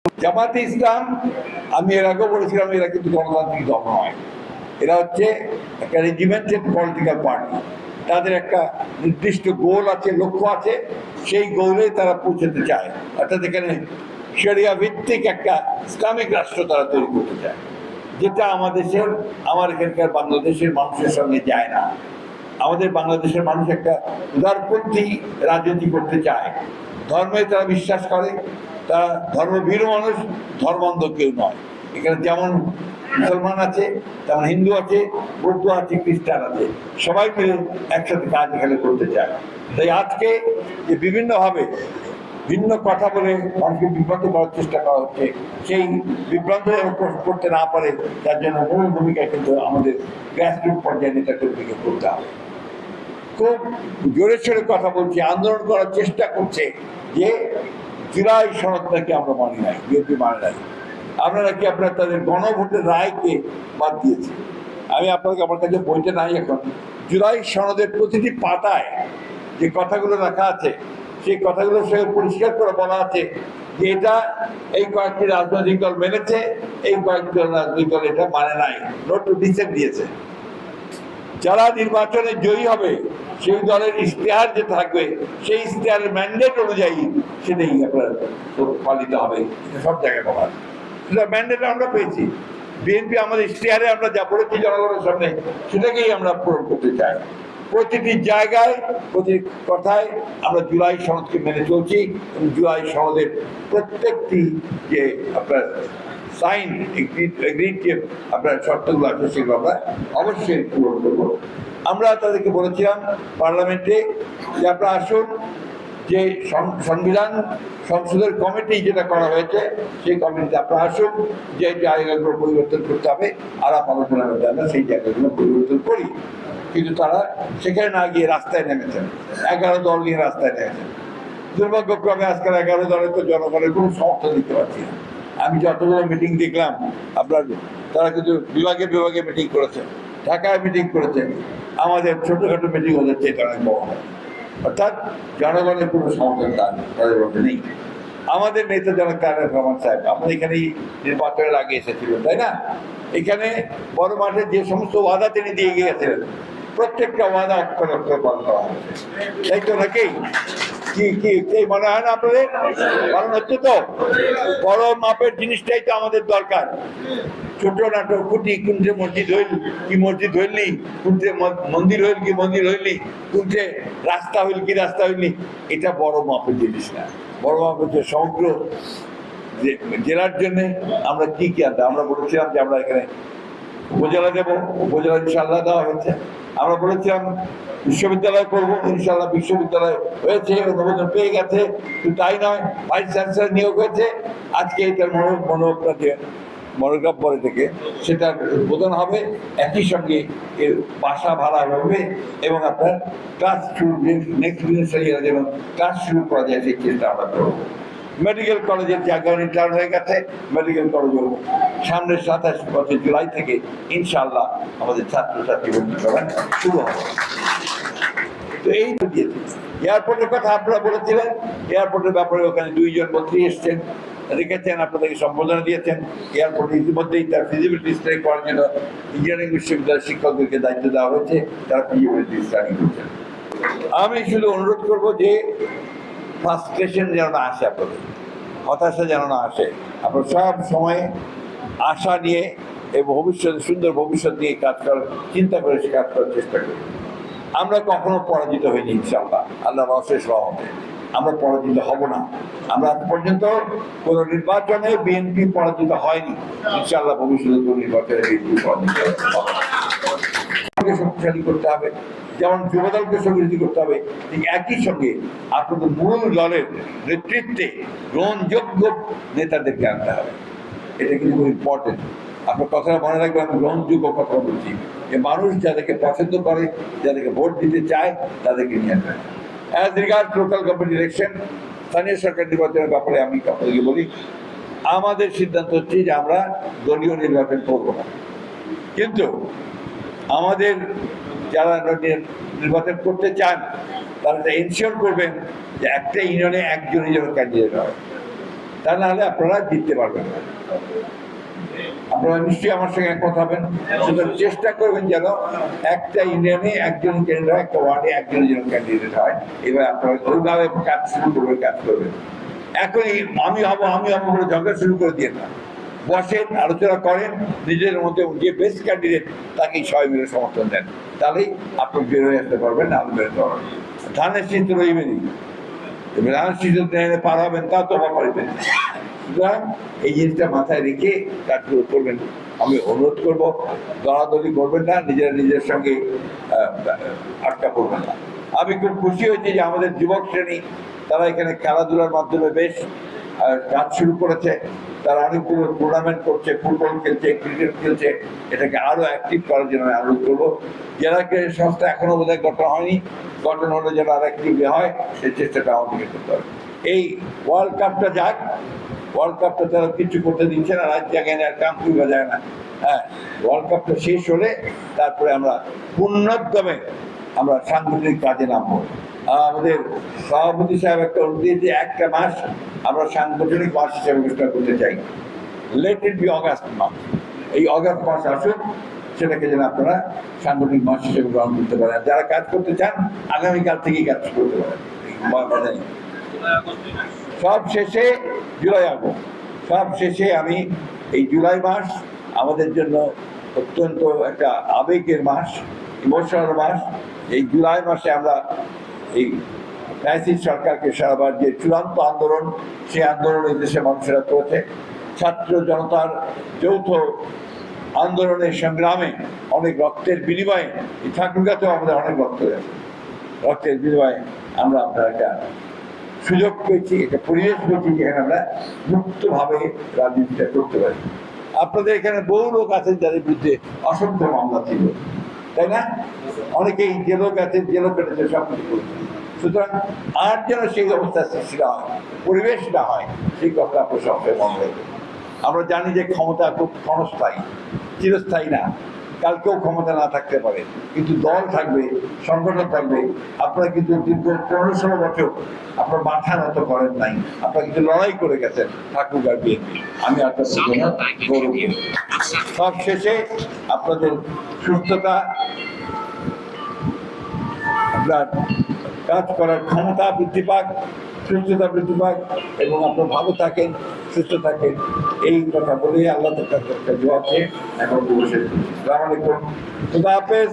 জামাতে ইসলাম, আমি এর আগেও বলেছিলাম, এরা কিন্তু গণতান্ত্রিক দল নয়। এরা হচ্ছে একটা রেজিমেন্টেড পলিটিক্যাল পার্টি। তাদের একটা নির্দিষ্ট গোল আছে, লক্ষ্য আছে, সেই গোলে তারা পৌঁছতে চায়। অর্থাৎ এখানে শরিয়া ভিত্তিক একটা ইসলামিক রাষ্ট্র তারা তৈরি করতে চায়, যেটা আমার এখানকার বাংলাদেশের মানুষের সঙ্গে যায় না। আমাদের বাংলাদেশের মানুষ একটা উদারপন্থী রাজনীতি করতে চায়। ধর্মে তারা বিশ্বাস করে, তারা ধর্মভীরু মানুষ, ধর্মান্ধ কেউ নয়। এখানে যেমন মুসলমান আছে, তেমন হিন্দু আছে, বৌদ্ধ আছে, খ্রিস্টান আছে, সবাই মিলে একসাথে কাজ এখানে করতে চায়। তাই আজকে যে বিভিন্নভাবে ভিন্ন কথা বলে মানুষকে বিভ্রান্ত করার চেষ্টা করা হচ্ছে, সেই বিভ্রান্ত করতে না পারে তার জন্য মূল ভূমিকা কিন্তু আমাদের গ্রাসরুট পর্যায়ে নেতা কর্মীকে করতে হবে। খুব জোরে সোরে কথা বলছে, আন্দোলন করার চেষ্টা করছে যে জুলাই সনদ নাকি আমরা মানি নাই, বিএনপি মানে নাই, আমরা নাকি আপনার তাদের গণভোটের রায়কে বাদ দিয়েছি। আমার কাছে বইটা নাই এখন। জুলাই সনদের প্রতিটি পাতায় যে কথাগুলো রাখা আছে, সেই কথাগুলোর সঙ্গে পরিষ্কার করে বলা আছে যে এটা এই কয়েকটি রাজনৈতিক দল মেনেছে, এই কয়েকটি রাজনৈতিক দল এটা মানে নাই, নোট টু ডিসেন্ট দিয়েছে। যারা নির্বাচনে জয়ী হবে সেই দলের ইশতেহার যে থাকবে, সেই ইশতেহারের ম্যান্ডেট অনুযায়ী সেটাই আপনার পালিত হবে। সব জায়গায় বলা ম্যান্ডেট আমরা পেয়েছি। বিএনপি আমাদের ইশতেহারে আমরা যা বলেছি জনগণের সামনে, সেটাকেই আমরা পূরণ করতে চাই। প্রতিটি জায়গায়, প্রতি কথায় আমরা জুলাই সনদকে মেনে চলছি। জুলাই সনদের প্রত্যেকটি যে আপনার সাইন এগ্রিড যে আপনার শর্তগুলো আছে, সেগুলো আমরা অবশ্যই পূরণ করবো। আমরা তাদেরকে বলেছিলাম পার্লামেন্টে যে আপনারা আসুন, যে সংবিধান সংসদের কমিটি যেটা করা হয়েছে, সেই কমিটিতে আপনারা আসুন, যে জায়গাগুলো পরিবর্তন করতে হবে আলাপ আলোচনা করতে হবে, সেই জায়গাগুলো পরিবর্তন করি। কিন্তু তারা সেখানে না গিয়ে রাস্তায় নেমেছেন, 11 দল নিয়ে রাস্তায় নেমেছেন। দুর্ভাগ্যক্রমে আজকাল 11 দলের তো জনগণের কোনো সমর্থন দিতে পারছি না। আমি যতগুলো মিটিং দেখলাম আপনার, তারা কিন্তু বিভাগে বিভাগে মিটিং করেছেন, ঢাকায় মিটিং করেছেন। আমাদের ছোটখাটো মিটিং ওদের চেয়ে অনেক বড় হয়। অর্থাৎ জনগণের কোনো সমর্থন তাদের মধ্যে নেই। আমাদের নেতা জনক তারেক রহমান সাহেব আমাদের এখানেই নির্বাচনের আগে এসেছিলেন, তাই না? এখানে বড় মাঠে যে সমস্ত ওয়াদা তিনি দিয়ে গিয়েছিলেন, প্রত্যেকটা ওয়াদা অক্ষর অক্ষর পালন করা হচ্ছে, তাই তো নাকি? কি মনে হয় না আপনাদের? পালন হচ্ছে তো? বড় মাপের জিনিসটাই তো আমাদের দরকার। ছোট নাটক কুটি, কোনটে মসজিদ হইল কি মসজিদ হইলি, কোনটে মন্দির হইল কি মন্দির হইলি, কোনটে রাস্তা হইল কি রাস্তা হইলি, এটা বড় মাপের জিনিস না। বড় মাপের যে সমগ্র জেলার জন্য আমরা কি আনতে, আমরা বলেছিলাম যে আমরা এখানে উপজেলা দেবো, উপজেলা ইনশাল্লাহ দেওয়া হয়েছে। আমরা বলেছিলাম বিশ্ববিদ্যালয় করবো, ইনশাল্লাহ বিশ্ববিদ্যালয় হয়েছে, অনুমোদন পেয়ে গেছে। কিন্তু তাই নয়, ভাইস চ্যান্সেলর নিয়োগ হয়েছে। আজকে এটার মনোগ্রাফ পরে থেকে সেটার উদ্বোধন হবে, একই সঙ্গে এর বাসা ভাড়া হবে এবং আপনার ক্লাস শুরু, নেক্সট দিনের যেন ক্লাস শুরু করা যায় সেই চেষ্টা আমরা করবো। মেডিকেল কলেজের জায়গা নির্ধারণ হয়ে গেছে। মেডিকেল কলেজের সামনের 27 জুলাই থেকে ইনশাআল্লাহ আমাদের ছাত্রছাত্রী ভর্তি করা শুরু হবে। তো এই এয়ারপোর্টের কথা আপনারা বলেছিলেন। এয়ারপোর্টের ব্যাপারে ওখানে 2 জন মন্ত্রী এসছেন, রেখেছেন, আপনাদেরকে সম্বোধনা দিয়েছেন। এয়ারপোর্টে ইতিমধ্যেই তার ফিজিবিলিটি স্টাডি করার জন্য ইঞ্জিনিয়ারিং বিশ্ববিদ্যালয়ের শিক্ষকদেরকে দায়িত্ব দেওয়া হয়েছে, তারা ফিজিবিলিটি স্টাডি করছেন। আমি শুধু অনুরোধ করবো যে ফ্রাস্ট্রেশন যেন না আসে, আপনাদের হতাশা যেন না আসে। আপনার সব সময় আশা নিয়ে এবং ভবিষ্যতে সুন্দর ভবিষ্যৎ নিয়ে কাজ করার চিন্তা করে সে কাজ করার চেষ্টা করি। আমরা কখনো পরাজিত হইনি ইনশাআল্লাহ, আল্লাহর অশেষ রহমতে আমরা পরাজিত হব না। আমরা আজ পর্যন্ত কোন নির্বাচনে বিএনপি পরাজিত হয়নি, ইনশাআল্লাহ ভবিষ্যতে কোন নির্বাচনে বিএনপি পরাজিত হবে। শক্তিশালী করতে হবে, যেমন যুবদলকে শক্তিশালী করতে হবে, ঠিক একই সঙ্গে আপনাদের মূল দলের নেতৃত্বে গ্রহণযোগ্য নেতাদেরকে আনতে হবে। এটা কিন্তু খুব ইম্পর্টেন্ট। আপনার কথাটা মনে রাখবেন, আমি গ্রহণযোগ্য কথা বলছি, যে মানুষ যাদেরকে পছন্দ করে, যাদেরকে ভোট দিতে চায়, তাদেরকে নিয়ে আসবে। As regard local government election, স্থানীয় সরকার নির্বাচনের ব্যাপারে আমি আপনাদেরকে বলি, আমাদের সিদ্ধান্ত হচ্ছে যে আমরা দলীয় নির্বাচন করব না। কিন্তু আমাদের যারা নির্বাচন করতে চান তারা এনশিওর করবেন যে একটা ইউনিয়নে একজনই যেন ক্যান্ডিডেট হয়। তা নাহলে আপনারা জিততে পারবেন না। আপনারা নিশ্চয়ই আমার সঙ্গে একমত হবেন। সুতরাং চেষ্টা করবেন যেন একটা ইউনিয়নে একজন ক্যান্ডিডেট হয়, একটা ওয়ার্ডে একজন যেন ক্যান্ডিডেট হয়। এবার আপনারা ওইভাবে কাজ শুরু করবেন, কাজ করবেন। এখনই আমি হবো করে ঝগড়া শুরু করে দিয়ে না, বসেন, আলোচনা করেন, নিজের মধ্যে যে বেস্ট ক্যান্ডিডেট তাকেই সবাই মিলে সমর্থন দেন, তাহলেই আপনি বের হয়ে আসতে পারবেন। না বেরোতে পারবেন, ধানের শীত রইবেনি, ধানের শীত পার হবেন তা তো পারবেন। সুতরাং এই জিনিসটা মাথায় রেখে কাজগুলো করবেন। আমি অনুরোধ করবো, দলাদলি করবেন না, নিজের সঙ্গে আটকা পড়বেন না। আমি খুব খুশি হয়েছি যে আমাদের যুবক শ্রেণী তারা এখানে খেলাধুলার মাধ্যমে বেশ কাজ শুরু করেছে। তারা অনেকগুলো টুর্নামেন্ট করছে, ফুটবল খেলছে, ক্রিকেট খেলছে। এটাকে আরো অ্যাক্টিভ করার জন্য আমি অনুরোধ করবো। জেলাকে সংস্থা এখনো বোধহয় গঠন হয়নি, গঠন হলে যেন আর অ্যাক্টিভ হয় সেই চেষ্টাটা আমাদেরকে করতে হবে। এই ওয়ার্ল্ড কাপটা যাক, ওয়ার্ল্ড কাপটা তারা কিছু করতে দিচ্ছে না, রাত জায়গায় না, কামপুর বাজায় না। হ্যাঁ, ওয়ার্ল্ড কাপটা শেষ হলে তারপরে আমরা পূর্ণোদ্যমে আমরা সাংগঠনিক কাজে নামবো। আমাদের সভাপতি সাহেব একটা অনুরোধ দিয়েছে, একটা মাস আমরা সাংগঠনিক মাস হিসেবে ঘোষণা করতে চাই। লেট ইট বি অগাস্ট মাস। এই অগাস্ট মাস আসুন, সেটাকে যেন আপনারা সাংগঠনিক মাস হিসেবে গ্রহণ করতে পারেন। যারা কাজ করতে চান আগামীকাল থেকেই কাজ করতে পারেন। সব শেষে জুলাই আগস্ট, সব শেষে আমি এই জুলাই মাস আমাদের জন্য অত্যন্ত একটা আবেগের মাস, ইমোশনাল মাস। এই জুলাই মাসে আমরা এই ফ্যাসিস্ট সরকারকে সরাবার যে চূড়ান্ত আন্দোলন, সেই আন্দোলন এই দেশের মানুষেরা করেছে। ছাত্র জনতার যৌথ আন্দোলনের সংগ্রামে অনেক রক্তের বিনিময়ে, এই ঠাকুরগাতেও আমাদের অনেক রক্ত গেছে, রক্তের বিনিময়ে আমরা আপনার একটা সুযোগ পেয়েছি, একটা পরিবেশ পেয়েছি যেখানে আমরা মুক্তভাবে রাজনীতিটা করতে পারি। আপনাদের এখানে বহু লোক আছেন যাদের বিরুদ্ধে অসংখ্য মামলা ছিল, তাই না? অনেকেই জেলও গেছেন, জেলও কেটেছে, সব কিছু করেছে। সুতরাং আর যেন সেই অবস্থা সৃষ্টি না হয়, পরিবেশ না হয়, সেই কথা আপনার সবসময় মনে রাখবেন। আমরা জানি যে ক্ষমতা খুব ক্ষণস্থায়ী, চিরস্থায়ী না। কালকেও ক্ষমতা না থাকতে পারে, কিন্তু দল থাকবে, সংগঠন থাকবে। আপনারা কিন্তু দীর্ঘ 15-16 বছর আপনার মাথা নত করেন নাই, আপনারা কিন্তু লড়াই করে গেছেন ঠাকুরগাঁও বিএনপি। আমি আপনাদের জন্য গৌরব। সব শেষে আপনাদের সুস্থতা, আপনার কাজ করার ক্ষমতা বৃদ্ধি পাক, সুস্থতা বৃদ্ধি পাক, এবং আপনার ভালো থাকেন, সুস্থ থাকেন, এই কথা বলে আল্লাহ তাআলার কাছে দোয়া চেয়ে এখন বসে। আসসালামু আলাইকুম, খুদা হাফেজ।